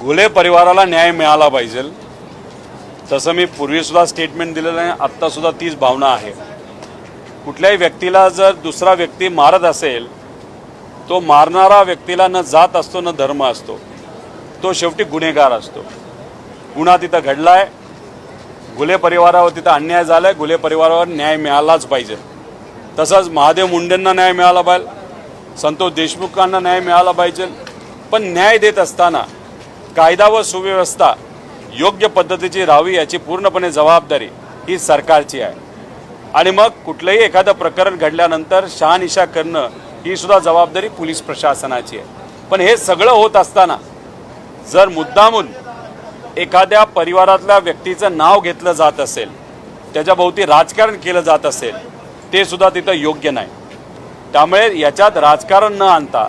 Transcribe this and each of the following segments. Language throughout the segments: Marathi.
घुले परिवाराला न्याय मिळाला पाहिजे, तसं मी पूर्वीसुद्धा स्टेटमेंट दिलेलं आहे, आत्तासुद्धा तीच भावना आहे। कुठल्याही व्यक्तीला जर दुसरा व्यक्ती मारत असेल, तो मारणारा व्यक्तीला न जात असतो न धर्म असतो, तो शेवटी गुन्हेगार असतो। गुन्हा तिथं घडलाय, घुले परिवारावर तिथं अन्याय झालाय, घुले परिवारावर न्याय मिळालाच पाहिजे। तसंच महादेव मुंडेंना न्याय मिळाला पाहिजे, संतोष देशमुखांना न्याय मिळाला पाहिजे। पण न्याय देत असताना कायदा व सुव्यवस्था योग्य पद्धतीची राहावी याची पूर्णपणे जबाबदारी ही सरकारची आहे। आणि मग कुठलंही एखादं प्रकरण घडल्यानंतर शहानिशा करणं ही सुद्धा जबाबदारी पोलीस प्रशासनाची आहे। पण हे सगळं होत असताना जर मुद्दामून एखाद्या परिवारातल्या व्यक्तीचं नाव घेतलं जात असेल, त्याच्याभोवती राजकारण केलं जात असेल, ते सुद्धा तिथं योग्य नाही। त्यामुळे याच्यात राजकारण न आणता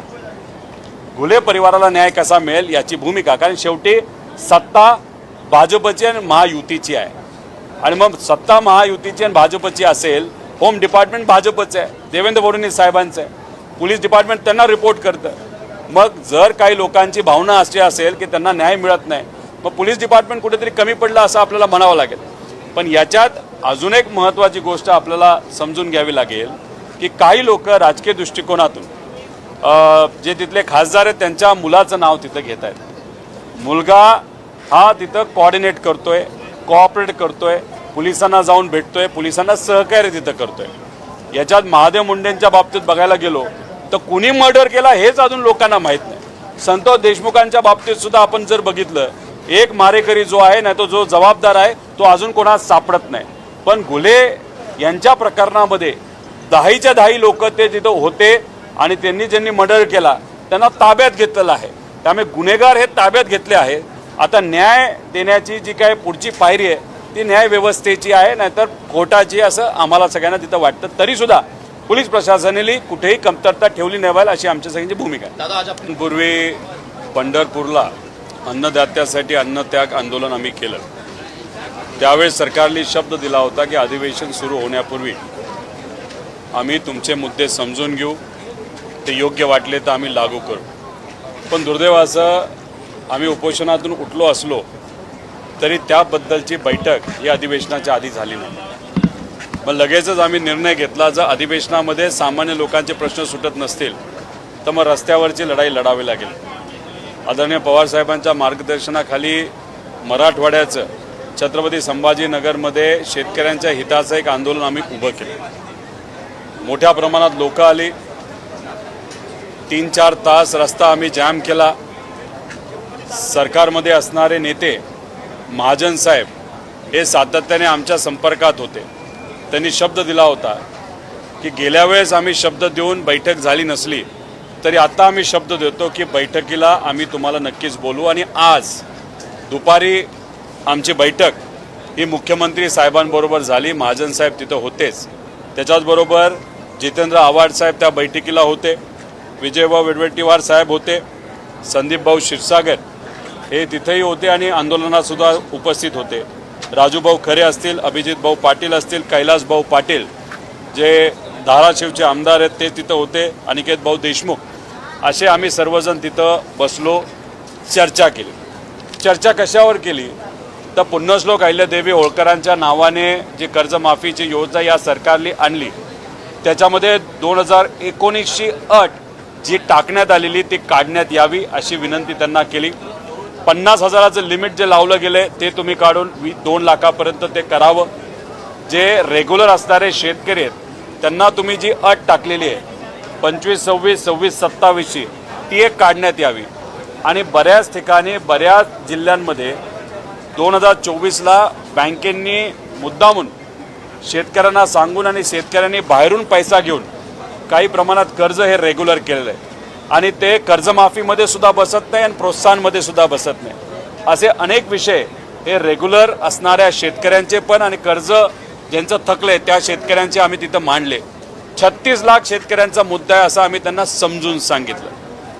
घुले परिवाराला न्याय कसा मिळेल याची भूमिका, कारण शेवटी सत्ता भाजपची आणि महायुतीची आहे। आणि मग सत्ता महायुतीची आणि भाजपची असेल, होम डिपार्टमेंट भाजपचं आहे, देवेंद्र फडणवीस साहेबांचं आहे, पोलीस डिपार्टमेंट त्यांना रिपोर्ट करतं। मग जर काही लोकांची भावना अशी असेल की त्यांना न्याय मिळत नाही, मग पोलीस डिपार्टमेंट कुठेतरी कमी पडलं असं आपल्याला म्हणावं लागेल। पण याच्यात अजून एक महत्त्वाची गोष्ट आपल्याला समजून घ्यावी लागेल की काही लोक राजकीय दृष्टिकोनातून जे तिथले खासदार आहेत त्यांच्या मुलाचं नाव तिथं घेत आहेत। मुलगा हा तिथं कोऑर्डिनेट करतोय, कोऑपरेट करतोय, पोलिसांना जाऊन भेटतोय, पोलिसांना सहकार्य तिथं करतोय। याच्यात महादेव मुंडेंच्या बाबतीत बघायला गेलो तर कुणी मर्डर केला हेच अजून लोकांना माहीत नाही। संतोष देशमुखांच्या बाबतीत सुद्धा आपण जर बघितलं, एक मारेकरी जो आहे ना, तो जो जबाबदार आहे तो अजून कोणास सापडत नाही। पण घुले यांच्या प्रकरणामध्ये 10च्या 10 लोक ते तिथं होते आणि त्यांनी ज्यांनी मर्डर केला त्यांना ताब्यात घेतलेलं आहे। त्यामुळे गुन्हेगार हे ताब्यात घेतले आहे। आता न्याय देण्याची जी काय पुढची पायरी आहे ती न्याय व्यवस्थेची आहे, नाहीतर कोर्टाची, असं आम्हाला सगळ्यांना तिथं वाटतं। तरीसुद्धा पोलीस प्रशासनाने कुठेही कमतरता ठेवली नाही पाहिजे अशी आमच्या सगळ्यांची भूमिका आहे। दादा, आज आपण पूर्वी पंढरपूरला अन्नदात्यासाठी अन्नत्याग आंदोलन आम्ही केलं, त्यावेळेस सरकारने शब्द दिला होता की अधिवेशन सुरू होण्यापूर्वी आम्ही तुमचे मुद्दे समजून घेऊ, ते योग्य वाटले तर आम्ही लागू करू। पण दुर्दैवाचं आम्ही उपोषणातून उठलो असलो तरी त्याबद्दलची बैठक ही अधिवेशनाच्या आधी झाली नाही। मग लगेचच आम्ही निर्णय घेतला, जर अधिवेशनामध्ये सामान्य लोकांचे प्रश्न सुटत नसतील तर मग रस्त्यावरची लढाई लढावी लागेल। आदरणीय पवारसाहेबांच्या मार्गदर्शनाखाली मराठवाड्याचं छत्रपती संभाजीनगरमध्ये शेतकऱ्यांच्या हिताचं एक आंदोलन आम्ही उभं केलं। मोठ्या प्रमाणात लोक आली, 3-4 तास रस्ता आम्ही जॅम केला। सरकारमध्ये असणारे नेते महाजन साहेब हे सातत्याने आमच्या संपर्कात होते। त्यांनी शब्द दिला होता की गेल्या वेळेस आम्ही शब्द देऊन बैठक झाली नसली तरी आता आम्ही शब्द देतो की बैठकीला आम्ही तुम्हाला नक्कीच बोलू। आणि आज दुपारी आमची बैठक ही मुख्यमंत्री साहेबांबरोबर झाली, महाजन साहेब तिथं होतेच, त्याच्याचबरोबर जितेंद्र आव्हाड साहेब त्या बैठकीला होते, विजयभाऊ वडेट्टीवार साहेब होते, संदीपभाऊ क्षीरसागर हे तिथेही होते आणि आंदोलनातसुद्धा उपस्थित होते। राजूभाऊ खरे असतील, अभिजितभाऊ पाटील असतील, कैलासभाऊ पाटील जे धाराशिवचे आमदार आहेत ते तिथं होते, अनिकेतभाऊ देशमुख, असे आम्ही सर्वजण तिथं बसलो, चर्चा केली। चर्चा कशावर केली तर पुण्यश्लोक अहिल्यादेवी होळकरांच्या नावाने जी कर्जमाफीची योजना या सरकारने आणली त्याच्यामध्ये 2019ची अट जी टाकण्यात आलेली ती काढण्यात यावी अशी विनंती त्यांना केली। 50,000चं लिमिट जे लावलं गेले ते तुम्ही काढून 2 लाखापर्यंत ते करावं। जे रेग्युलर असणारे शेतकरी आहेत त्यांना तुम्ही जी अट टाकलेली आहे 25, 26, 26, 27ची ती एक काढण्यात यावी। आणि बऱ्याच ठिकाणी बऱ्याच जिल्ह्यांमध्ये 2024ला बँकेंनी मुद्दामून शेतकऱ्यांना सांगून आणि शेतकऱ्यांनी बाहेरून पैसा घेऊन काही प्रमाणात कर्ज हे रेग्युलर केलेलं आहे आणि ते कर्जमाफीमध्ये सुद्धा बसत नाही आणि प्रोत्साहनमध्ये सुद्धा बसत नाही। असे अनेक विषय हे रेग्युलर असणाऱ्या शेतकऱ्यांचे पण आणि कर्ज ज्यांचं थकले त्या शेतकऱ्यांचे आम्ही तिथं मांडले। 36 लाख शेतकऱ्यांचा मुद्दा आहे असं आम्ही त्यांना समजून सांगितलं।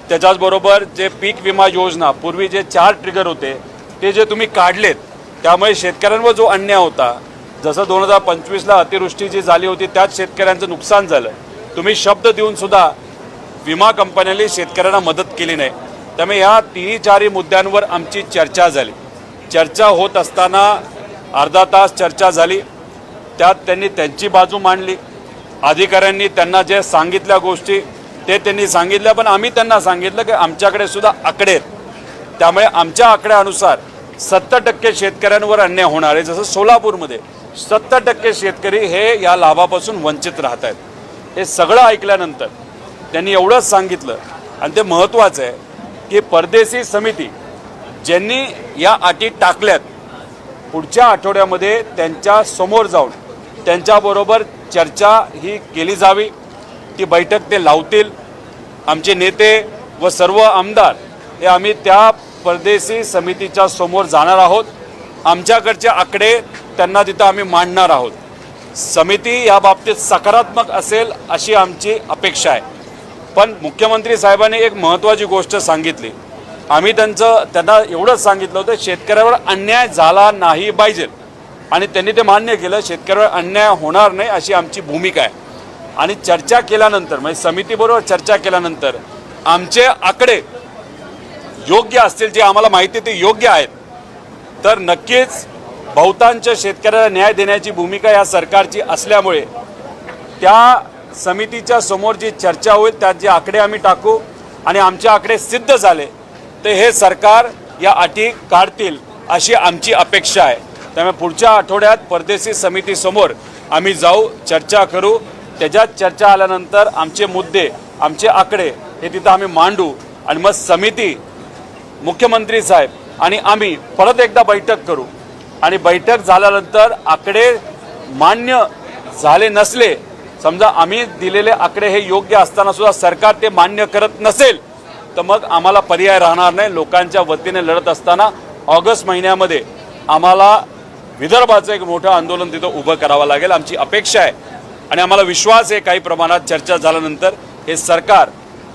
त्याच्याचबरोबर जे पीक विमा योजना पूर्वी जे 4 ट्रिगर होते ते जे तुम्ही काढलेत त्यामुळे शेतकऱ्यांवर जो अन्याय होता, जसं 2025ला अतिवृष्टी जी झाली होती त्यात शेतकऱ्यांचं नुकसान झालं, तुम्ही शब्द देऊन सुद्धा विमा कंपन्यांनी शेतकऱ्यांना मदत केली नाही। त्यामुळे या तिन्ही चारही मुद्द्यांवर आमची चर्चा झाली। चर्चा होत असताना अर्धा तास चर्चा झाली, त्यात त्यांनी त्यांची बाजू मांडली। अधिकाऱ्यांनी त्यांना जे सांगितल्या गोष्टी ते त्यांनी सांगितल्या, पण आम्ही त्यांना सांगितलं की आमच्याकडे सुद्धा आकडे आहेत, त्यामुळे आमच्या आकड्यानुसार 70% शेतकऱ्यांवर अन्याय होणार आहे। जसं सोलापूरमध्ये 70% शेतकरी हे या लाभापासून वंचित राहत आहेत। हे सगळं ऐकल्यानंतर त्यांनी एवढंच सांगितलं, आणि ते महत्त्वाचं आहे की परदेशी समिती ज्यांनी या अटी टाकल्यात, पुढच्या आठवड्यामध्ये त्यांच्या समोर जाऊन त्यांच्याबरोबर चर्चा ही केली जावी। ती बैठक ते लावतील। आमचे नेते व सर्व आमदार हे आम्ही त्या परदेशी समितीच्या समोर जाणार आहोत। आमच्याकडचे आकडे त्यांना तिथं आम्ही मांडणार आहोत। समिती या बाबतीत सकारात्मक असेल अशी आमची अपेक्षा आहे। पण मुख्यमंत्री साहेबांनी एक महत्त्वाची गोष्ट सांगितली, आम्ही त्यांना एवढंच सांगितलं होतं शेतकऱ्यावर अन्याय झाला नाही पाहिजे, आणि त्यांनी ते मान्य केलं। शेतकऱ्यावर अन्याय होणार नाही अशी आमची भूमिका आहे। आणि चर्चा केल्यानंतर म्हणजे समितीबरोबर चर्चा केल्यानंतर आमचे आकडे योग्य असतील, जे आम्हाला माहिती ते योग्य आहेत, तर नक्कीच बहुतांश शेतकऱ्याला न्याय देण्याची भूमिका या सरकारची असल्यामुळे त्या समितीच्या समोर जी चर्चा होईल त्यात जे आकडे आम्ही टाकू आणि आमचे आकडे सिद्ध झाले तर हे सरकार या अटी काढतील अशी आमची अपेक्षा आहे। त्यामुळे पुढच्या आठवड्यात परदेशी समितीसमोर आम्ही जाऊ, चर्चा करू। त्याच्यात चर्चा आल्यानंतर आमचे मुद्दे, आमचे आकडे हे तिथं आम्ही मांडू, आणि मग समिती, मुख्यमंत्री साहेब आणि आम्ही परत एकदा बैठक करू। आणि बैठक झाल्यानंतर आकडे मान्य झाले नसले, समजा आम्ही दिलेले आकडे हे योग्य असताना सुद्धा सरकार ते मान्य करत नसेल, तर मग आम्हाला पर्याय राहणार नाही। लोकांच्या वतीने लढत असताना ऑगस्ट महिन्यामध्ये आम्हाला विदर्भाचं एक मोठं आंदोलन तिथं उभं करावं लागेल, आमची अपेक्षा आहे। आणि आम्हाला विश्वास आहे काही प्रमाणात चर्चा झाल्यानंतर हे सरकार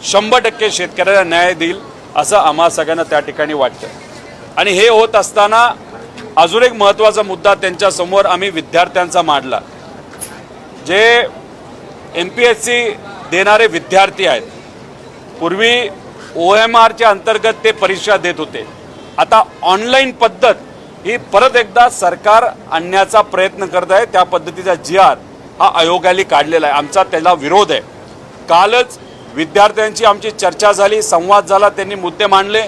100% शेतकऱ्याला न्याय देईल असं आम्हा सगळ्यांना त्या ठिकाणी वाटतं। आणि हे होत असताना अजून एक महत्त्वाचा मुद्दा त्यांच्यासमोर आम्ही विद्यार्थ्यांचा मांडला। जे MPSC देणारे विद्यार्थी आहेत, पूर्वी OMRच्या अंतर्गत ते परीक्षा देत होते, आता ऑनलाईन पद्धत ही परत एकदा सरकार आणण्याचा प्रयत्न करत आहे। त्या पद्धतीचा GR हा आयोगाने काढलेला आहे, आमचा त्याला विरोध आहे। कालच विद्यार्थ्यांची आमची चर्चा झाली, संवाद झाला, त्यांनी मुद्दे मांडले,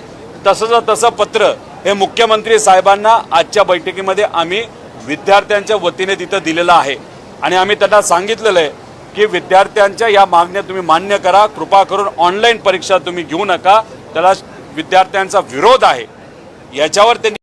तसं पत्र हे मुख्यमंत्री साहेबांना आजच्या बैठकीमध्ये आम्ही विद्यार्थ्यांच्या वतीने तिथं दिलेलं आहे। आणि आम्ही त्यांना सांगितलेलं आहे की विद्यार्थ्यांच्या या मागण्या तुम्ही मान्य करा, कृपा करून ऑनलाईन परीक्षा तुम्ही घेऊ नका, त्याला विद्यार्थ्यांचा विरोध आहे। याच्यावर त्यांनी